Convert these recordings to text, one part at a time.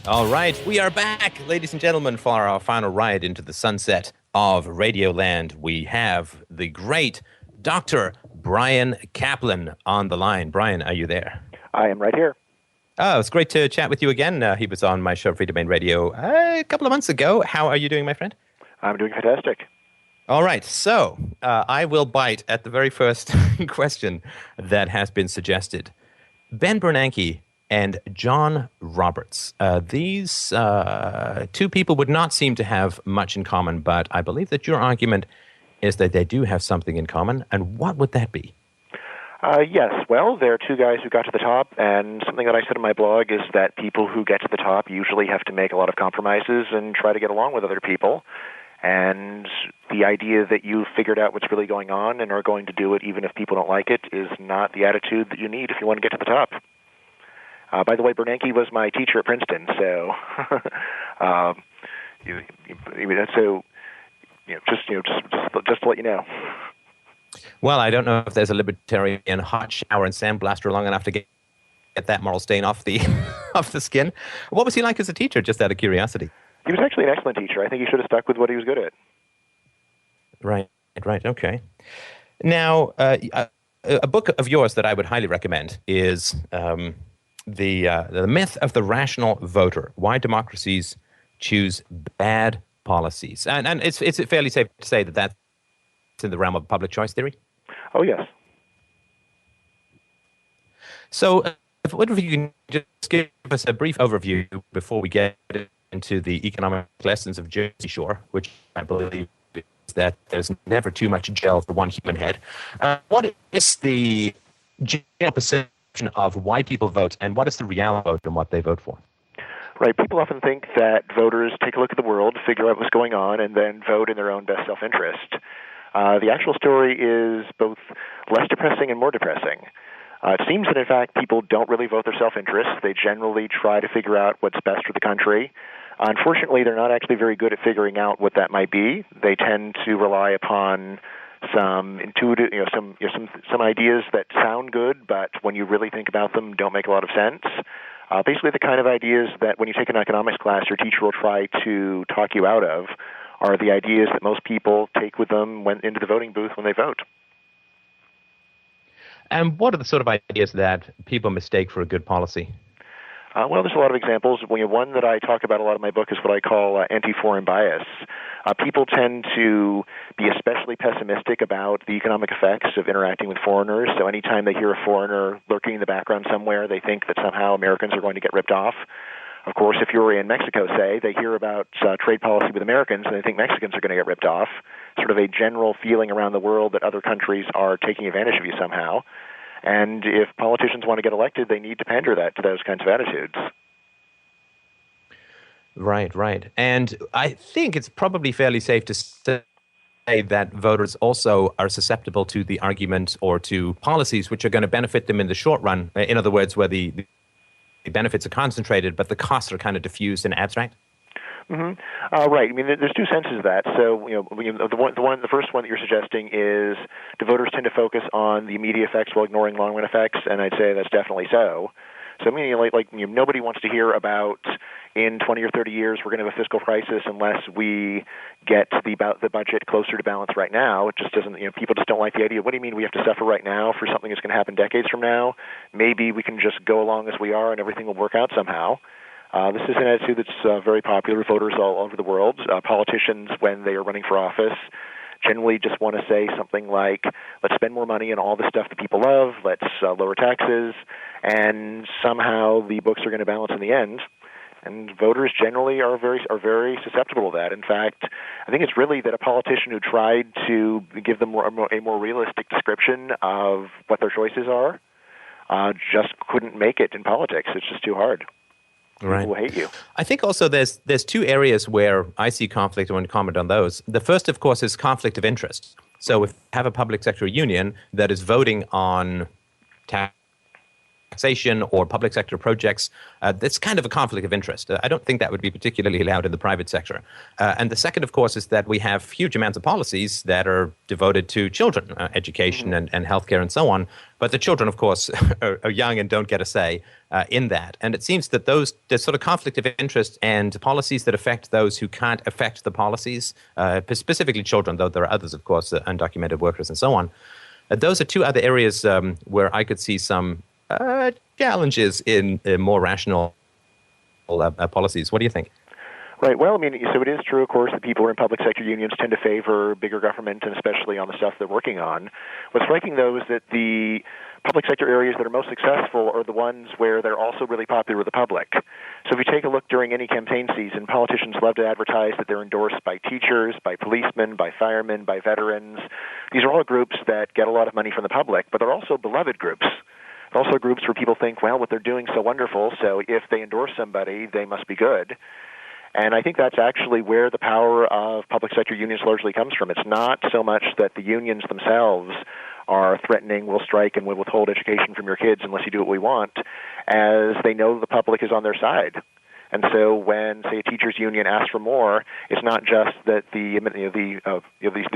All right, we are back, ladies and gentlemen, for our final ride into the sunset of Radioland. We have the great Dr. Bryan Caplan on the line. Bryan, are you there? I am right here. Oh, it's great to chat with you again. He was on my show, Free Domain Radio, a couple of months ago. How are you doing, my friend? I'm doing fantastic. All right, so I will bite at the very first question that has been suggested. Ben Bernanke and John Roberts. These two people would not seem to have much in common, but I believe that your argument is that they do have something in common. And what would that be? Yes, well, there are two guys who got to the top, and something that I said in my blog is that people who get to the top usually have to make a lot of compromises and try to get along with other people. And the idea that you've figured out what's really going on and are going to do it even if people don't like it is not the attitude that you need if you want to get to the top. By the way, Bernanke was my teacher at Princeton, so just to let you know. Well, I don't know if there's a libertarian hot shower and sandblaster long enough to get that moral stain off the off the skin. What was he like as a teacher, just out of curiosity? He was actually an excellent teacher. I think he should have stuck with what he was good at. Right, okay. Now, a book of yours that I would highly recommend is the Myth of the Rational Voter: Why Democracies Choose Bad Policies. And it's fairly safe to say that that's in the realm of public choice theory? Oh, yes. So, what if you can just give us a brief overview before we get into the economic lessons of Jersey Shore, which I believe is that there's never too much gel for one human head. What is the general perception of why people vote, and what is the reality of what they vote for? Right. People often think that voters take a look at the world, figure out what's going on, and then vote in their own best self-interest. The actual story is both less depressing and more depressing. It seems that, in fact, people don't really vote their self-interest. They generally try to figure out what's best for the country. Unfortunately, they're not actually very good at figuring out what that might be. They tend to rely upon some intuitive, some ideas that sound good, but when you really think about them, don't make a lot of sense. Basically, the kind of ideas that when you take an economics class, your teacher will try to talk you out of are the ideas that most people take with them into the voting booth when they vote. And what are the sort of ideas that people mistake for a good policy? Well, there's a lot of examples. One that I talk about a lot in my book is what I call anti-foreign bias. People tend to be especially pessimistic about the economic effects of interacting with foreigners. So anytime they hear a foreigner lurking in the background somewhere, they think that somehow Americans are going to get ripped off. Of course, if you're in Mexico, say, they hear about trade policy with Americans and they think Mexicans are going to get ripped off. Sort of a general feeling around the world that other countries are taking advantage of you somehow. And if politicians want to get elected, they need to pander that to those kinds of attitudes. Right. And I think it's probably fairly safe to say that voters also are susceptible to the argument or to policies which are going to benefit them in the short run. In other words, where the benefits are concentrated, but the costs are kind of diffused and abstract. Mm-hmm. Right. I mean, there's two senses of that. So, the first one that you're suggesting is do voters tend to focus on the immediate effects while ignoring long-run effects? And I'd say that's definitely so. So, meaning, nobody wants to hear about in 20 or 30 years we're going to have a fiscal crisis unless we get the budget closer to balance right now. It just doesn't. People just don't like the idea. What do you mean we have to suffer right now for something that's going to happen decades from now? Maybe we can just go along as we are and everything will work out somehow. This is an attitude that's very popular with voters all over the world. Politicians, when they are running for office, generally just want to say something like, let's spend more money on all the stuff that people love, let's lower taxes, and somehow the books are going to balance in the end. And voters generally are very susceptible to that. In fact, I think it's really that a politician who tried to give them a more realistic description of what their choices are just couldn't make it in politics. It's just too hard. Right. People will hate you. I think also there's two areas where I see conflict. I want to comment on those. The first, of course, is conflict of interest. So if you have a public sector union that is voting on tax taxation or public sector projects, that's kind of a conflict of interest. I don't think that would be particularly allowed in the private sector. And the second, of course, is that we have huge amounts of policies that are devoted to children, education and healthcare and so on. But the children, of course, are young and don't get a say in that. And it seems that there's sort of conflict of interest and policies that affect those who can't affect the policies, specifically children, though there are others, of course, undocumented workers and so on. Those are two other areas where I could see some challenges in more rational policies. What do you think? Right. Well, I mean, so it is true, of course, that people who are in public sector unions tend to favor bigger government, and especially on the stuff they're working on. What's striking, though, is that the public sector areas that are most successful are the ones where they're also really popular with the public. So if you take a look during any campaign season, politicians love to advertise that they're endorsed by teachers, by policemen, by firemen, by veterans. These are all groups that get a lot of money from the public, but they're also beloved groups. They're also groups where people think, well, what they're doing is so wonderful, so if they endorse somebody, they must be good. And I think that's actually where the power of public sector unions largely comes from. It's not so much that the unions themselves are threatening, we'll strike and we'll withhold education from your kids unless you do what we want, as they know the public is on their side. And so when, say, a teachers union asks for more, it's not just that the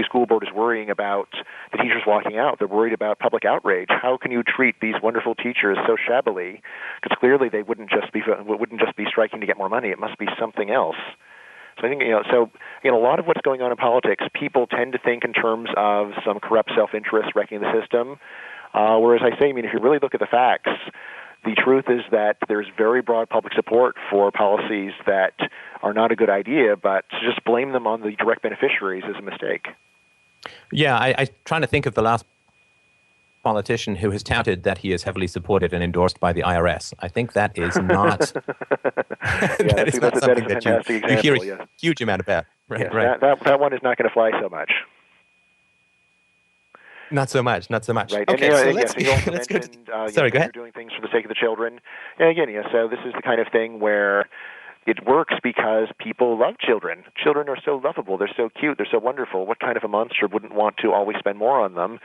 school board is worrying about the teachers walking out. They're worried about public outrage. How can you treat these wonderful teachers so shabbily? Because clearly they wouldn't just be striking to get more money. It must be something else. So I think, a lot of what's going on in politics, people tend to think in terms of some corrupt self-interest wrecking the system. Whereas I say, if you really look at the facts, the truth is that there's very broad public support for policies that are not a good idea, but to just blame them on the direct beneficiaries is a mistake. Yeah, I'm trying to think of the last politician who has touted that he is heavily supported and endorsed by the IRS. I think that is not that is not something that you hear a huge amount about. Right, yes, right. That one is not going to fly so much. Not so much. Right. Okay, and, so let's go. Sorry, go ahead. You're doing things for the sake of the children. And again, so this is the kind of thing where it works because people love children. Children are so lovable. They're so cute. They're so wonderful. What kind of a monster wouldn't want to always spend more on them?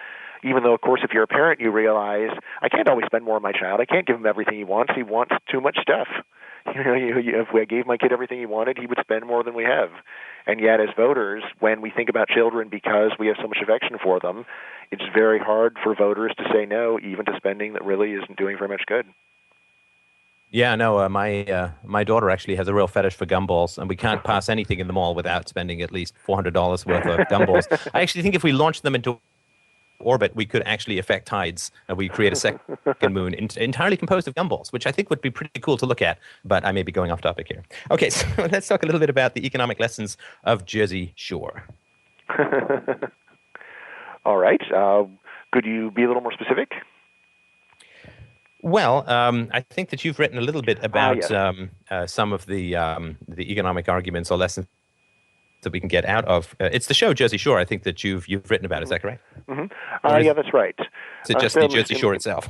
Even though, of course, if you're a parent, you realize, I can't always spend more on my child. I can't give him everything he wants. He wants too much stuff. If I gave my kid everything he wanted, he would spend more than we have. And yet, as voters, when we think about children because we have so much affection for them, it's very hard for voters to say no, even to spending that really isn't doing very much good. Yeah, no, my daughter actually has a real fetish for gumballs, and we can't pass anything in the mall without spending at least $400 worth of gumballs. I actually think if we launched them into orbit, we could actually affect tides. We create a second moon entirely composed of gumballs, which I think would be pretty cool to look at, but I may be going off topic here. Okay, so let's talk a little bit about the economic lessons of Jersey Shore. All right. Could you be a little more specific? Well, I think that you've written a little bit about yes. some of the economic arguments or lessons that we can get out of. It's the show Jersey Shore, I think, that you've written about. Is that correct? Mm-hmm. Yeah, that's right. Is it just the Jersey Shore itself?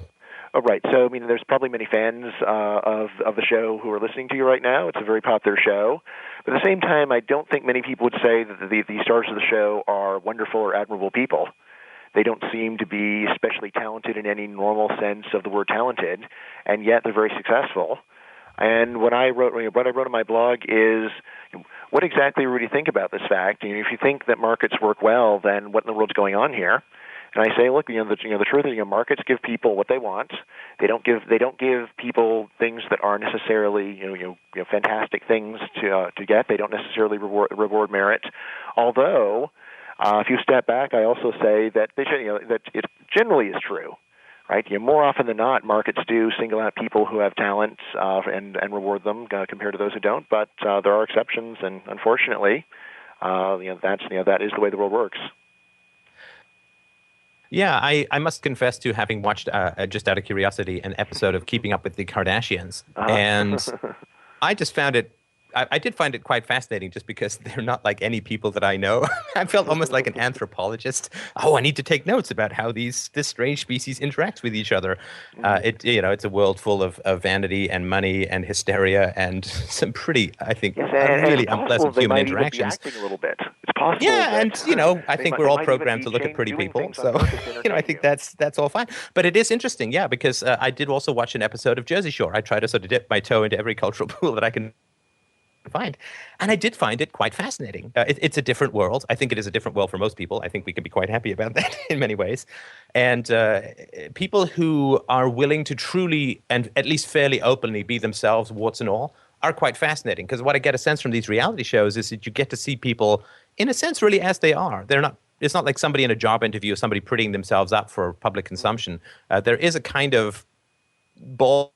Oh, right. So, there's probably many fans of the show who are listening to you right now. It's a very popular show. But at the same time, I don't think many people would say that the stars of the show are wonderful or admirable people. They don't seem to be especially talented in any normal sense of the word talented, and yet they're very successful. And what I wrote in my blog is, what exactly would you think about this fact? If you think that markets work well, then what in the world's going on here? And I say, look, the truth is, markets give people what they want. They don't give people things that are necessarily fantastic things to get. They don't necessarily reward merit. Although, if you step back, I also say that that it generally is true. Right, more often than not, markets do single out people who have talent and reward them compared to those who don't. But there are exceptions, and unfortunately, that is the way the world works. Yeah, I must confess to having watched, just out of curiosity, an episode of Keeping Up with the Kardashians, and I just found it I did find it quite fascinating just because they're not like any people that I know. I felt almost like an anthropologist. Oh, I need to take notes about how this strange species interacts with each other. It's a world full of vanity and money and hysteria and some pretty, I think, Yes, and really it's possible unpleasant they human might even be interactions. acting a little bit. It's possible Yeah, that and I think we're they all might even programmed be to look at pretty doing people, things on so purpose to I entertain think you. that's all fine. But it is interesting, yeah, because I did also watch an episode of Jersey Shore. I try to sort of dip my toe into every cultural pool that I can find, and I did find it quite fascinating. It's a different world. I think it is a different world for most people. I think we can be quite happy about that in many ways. And people who are willing to truly and at least fairly openly be themselves, warts and all, are quite fascinating. Because what I get a sense from these reality shows is that you get to see people, in a sense, really as they are. They're not. It's not like somebody in a job interview or somebody prettying themselves up for public consumption. There is a kind of bold,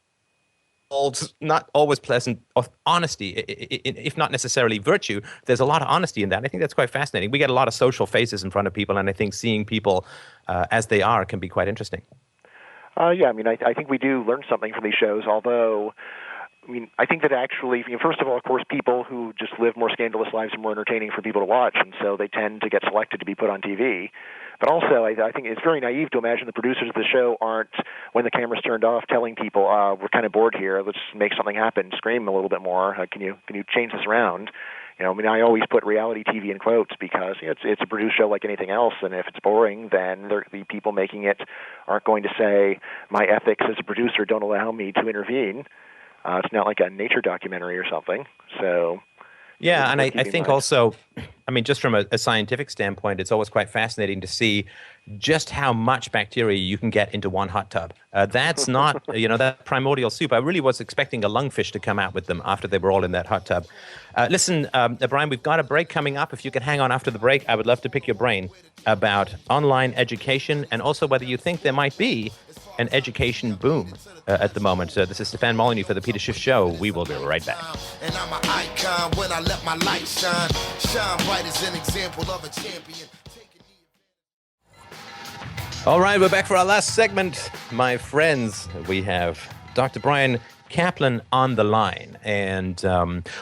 not always pleasant of honesty, if not necessarily virtue. There's a lot of honesty in that. I think that's quite fascinating. We get a lot of social faces in front of people, and I think seeing people as they are can be quite interesting. Yeah, I mean, I think we do learn something from these shows, although, I mean, I think that actually, first of all, of course, people who just live more scandalous lives are more entertaining for people to watch, and so they tend to get selected to be put on TV. But also, I think it's very naive to imagine the producers of the show aren't, when the camera's turned off, telling people, we're kind of bored here, let's make something happen, scream a little bit more, can you change this around? I mean, I always put reality TV in quotes because it's a produced show like anything else, and if it's boring, then the people making it aren't going to say, my ethics as a producer don't allow me to intervene. It's not like a nature documentary or something. So, yeah, and I think also, I mean, just from a scientific standpoint, it's always quite fascinating to see just how much bacteria you can get into one hot tub. That's not, that primordial soup. I really was expecting a lungfish to come out with them after they were all in that hot tub. Listen, Bryan, we've got a break coming up. If you can hang on after the break, I would love to pick your brain about online education and also whether you think there might be an education boom at the moment. This is Stefan Molyneux for the Peter Schiff Show. We will be right back. And I'm an icon when I let my light shine. Shine bright as an example of a champion. All right, we're back for our last segment, my friends. We have Dr. Bryan Caplan on the line. And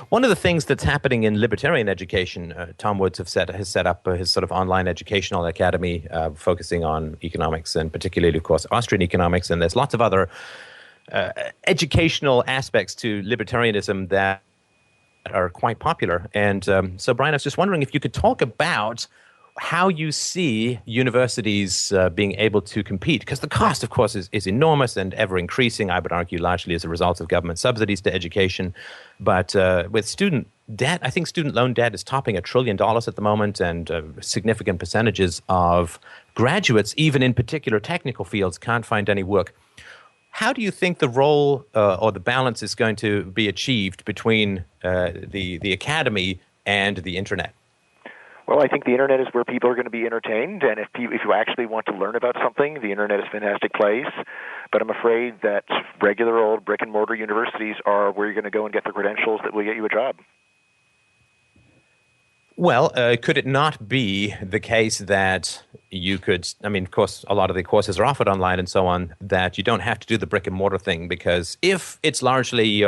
one of the things that's happening in libertarian education, Tom Woods has set up his sort of online educational academy focusing on economics and particularly, of course, Austrian economics. And there's lots of other educational aspects to libertarianism that are quite popular. And so, Bryan, I was just wondering if you could talk about how you see universities being able to compete, because the cost, of course, is enormous and ever increasing. I would argue largely as a result of government subsidies to education. But with student debt, I think student loan debt is topping $1 trillion at the moment, and significant percentages of graduates, even in particular technical fields, can't find any work. How do you think the role or the balance is going to be achieved between the academy and the internet? Well, I think the internet is where people are going to be entertained, and if you actually want to learn about something, the internet is a fantastic place. But I'm afraid that regular old brick-and-mortar universities are where you're going to go and get the credentials that will get you a job. Well, could it not be the case that you could, I mean, of course, a lot of the courses are offered online and so on, that you don't have to do the brick-and-mortar thing, because if it's largely,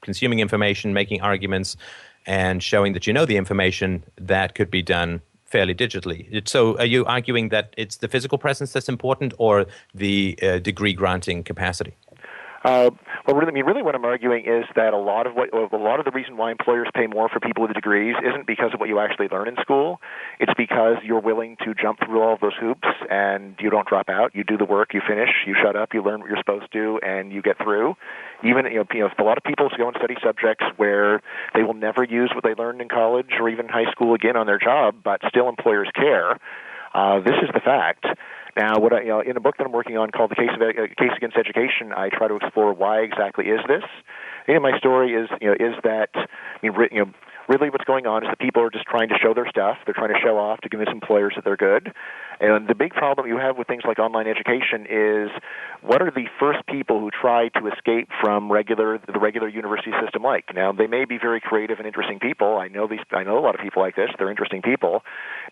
consuming information, making arguments, and showing that you know the information, that could be done fairly digitally. So are you arguing that it's the physical presence that's important or the degree granting capacity? Well, really what I'm arguing is that a lot of the reason why employers pay more for people with degrees isn't because of what you actually learn in school. It's because you're willing to jump through all of those hoops and you don't drop out. You do the work, you finish, you shut up, you learn what you're supposed to, and you get through. Even a lot of people go and study subjects where they will never use what they learned in college or even high school again on their job, but still employers care. This is the fact. Now, in a book that I'm working on called The Case Against Education, I try to explore why exactly is this. My story is that really what's going on is that people are just trying to show their stuff. They're trying to show off to convince employers that they're good. And the big problem you have with things like online education is, what are the first people who try to escape from the regular university system like? Now, they may be very creative and interesting people. I know a lot of people like this. They're interesting people.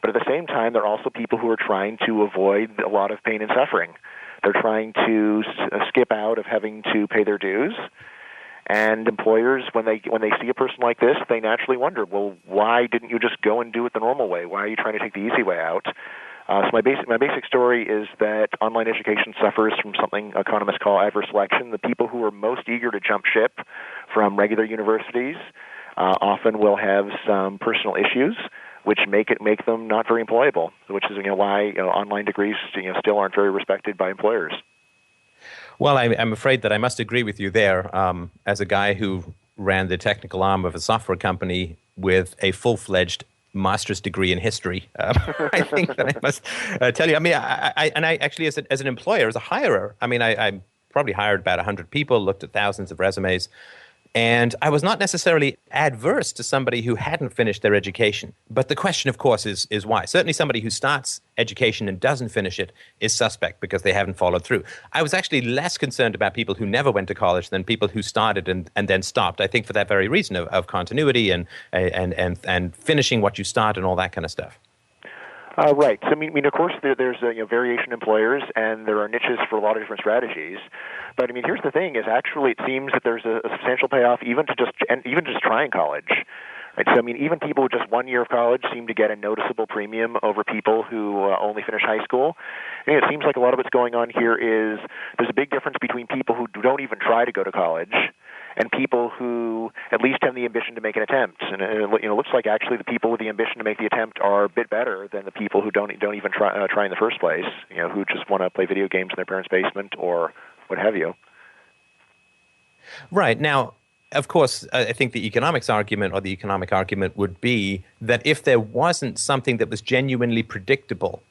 But at the same time, they're also people who are trying to avoid a lot of pain and suffering. They're trying to skip out of having to pay their dues. And employers, when they see a person like this, they naturally wonder, well, why didn't you just go and do it the normal way? Why are you trying to take the easy way out? So my basic story is that online education suffers from something economists call adverse selection. The people who are most eager to jump ship from regular universities often will have some personal issues, which make them not very employable. Which is why online degrees still aren't very respected by employers. Well, I'm afraid that I must agree with you there. As a guy who ran the technical arm of a software company with a full-fledged master's degree in history, I think that I must tell you. I mean, I actually, as an employer, as a hirer, I mean, I probably hired about 100 people, looked at thousands of resumes, and I was not necessarily adverse to somebody who hadn't finished their education. But the question, of course, is why. Certainly somebody who starts education and doesn't finish it is suspect because they haven't followed through. I was actually less concerned about people who never went to college than people who started and then stopped. I think for that very reason of continuity and finishing what you start and all that kind of stuff. Right. So, I mean, of course, there's variation in employers, and there are niches for a lot of different strategies. But I mean, here's the thing: is actually it seems that there's a substantial payoff even just trying college. Right. So, I mean, even people with just 1 year of college seem to get a noticeable premium over people who only finish high school. And it seems like a lot of what's going on here is there's a big difference between people who don't even try to go to college and people who at least have the ambition to make an attempt. And it looks like actually the people with the ambition to make the attempt are a bit better than the people who don't even try in the first place. Who just want to play video games in their parents' basement or what have you. Right. Now, of course, I think the economic argument would be that if there wasn't something that was genuinely predictable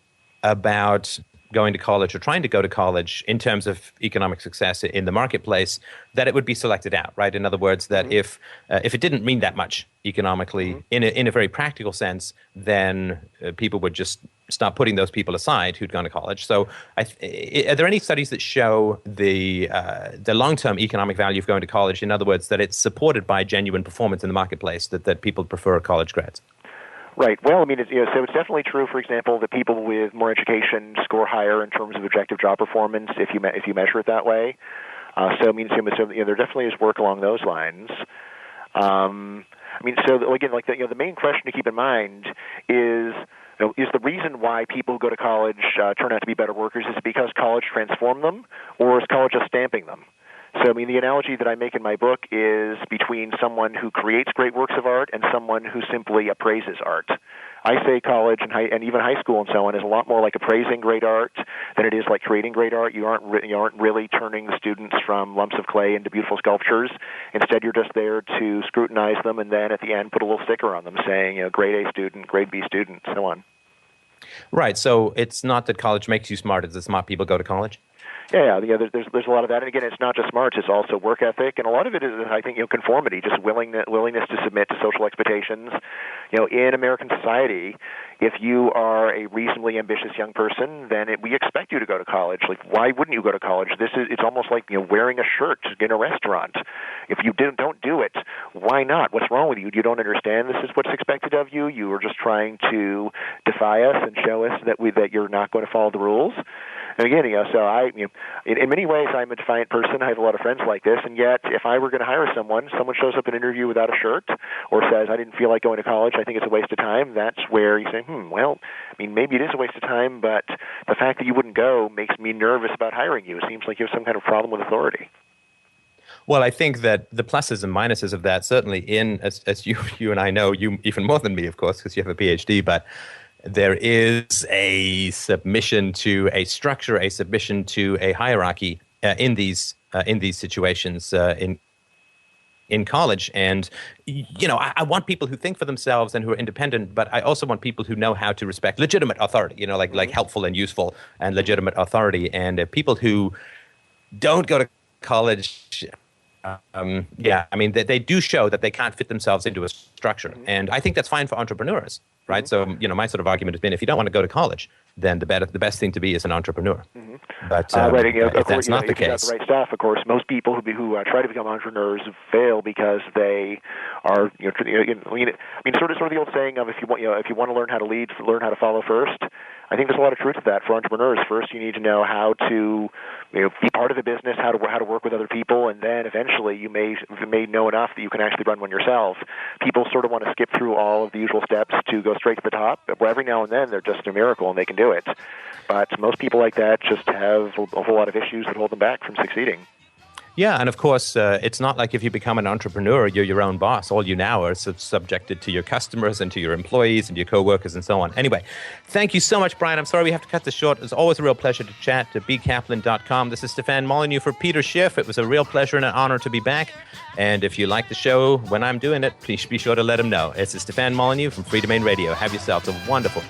about going to college or trying to go to college in terms of economic success in the marketplace, that it would be selected out, right? In other words, that if it didn't mean that much economically in a very practical sense, then people would just stop putting those people aside who'd gone to college. So are there any studies that show the long-term economic value of going to college? In other words, that it's supported by genuine performance in the marketplace, that people prefer college grads? Right. Well, I mean, so it's definitely true, for example, that people with more education score higher in terms of objective job performance if you measure it that way. So, I mean, there definitely is work along those lines. I mean, so again, like the main question to keep in mind is the reason why people who go to college turn out to be better workers is it because college transformed them, or is college just stamping them? So, I mean, the analogy that I make in my book is between someone who creates great works of art and someone who simply appraises art. I say college and even high school and so on is a lot more like appraising great art than it is like creating great art. You aren't really turning the students from lumps of clay into beautiful sculptures. Instead, you're just there to scrutinize them and then at the end put a little sticker on them saying, grade A student, grade B student, so on. Right. So it's not that college makes you smart; it's that smart people go to college. Yeah. There's a lot of that, and again, it's not just smarts; it's also work ethic, and a lot of it is, I think, conformity, just willingness to submit to social expectations. In American society, if you are a reasonably ambitious young person, then we expect you to go to college. Like, why wouldn't you go to college? It's almost like wearing a shirt in a restaurant. If you don't do it, why not? What's wrong with you? You don't understand this is what's expected of you. You are just trying to defy us and show us that you're not going to follow the rules. And again, so in many ways, I'm a defiant person. I have a lot of friends like this, and yet, if I were going to hire someone shows up in an interview without a shirt, or says, I didn't feel like going to college, I think it's a waste of time, that's where you say, well, I mean, maybe it is a waste of time, but the fact that you wouldn't go makes me nervous about hiring you. It seems like you have some kind of problem with authority. Well, I think that the pluses and minuses of that, certainly as you and I know, you even more than me, of course, because you have a PhD, but there is a submission to a structure, a submission to a hierarchy in these situations in college. And I want people who think for themselves and who are independent, but I also want people who know how to respect legitimate authority. Like helpful and useful and legitimate authority. And people who don't go to college. I mean, they do show that they can't fit themselves into a structure. And I think that's fine for entrepreneurs, right? So, my sort of argument has been, if you don't want to go to college, then the best thing to be is an entrepreneur. But if that's not the case, the right stuff, of course, most people who try to become entrepreneurs fail because they are, sort of the old saying of if you want to learn how to lead, learn how to follow first. I think there's a lot of truth to that for entrepreneurs. First, you need to know how to be part of the business, how to work with other people, and then eventually you may know enough that you can actually run one yourself. People sort of want to skip through all of the usual steps to go straight to the top. Well, every now and then they're just a miracle and they can do it. But most people like that just have a whole lot of issues that hold them back from succeeding. Yeah, and of course, it's not like if you become an entrepreneur, you're your own boss. All you now are subjected to your customers and to your employees and your coworkers and so on. Anyway, thank you so much, Bryan. I'm sorry we have to cut this short. It's always a real pleasure to chat to bcaplan.com. This is Stefan Molyneux for Peter Schiff. It was a real pleasure and an honor to be back. And if you like the show when I'm doing it, please be sure to let him know. It's Stefan Molyneux from Free Domain Radio. Have yourselves a wonderful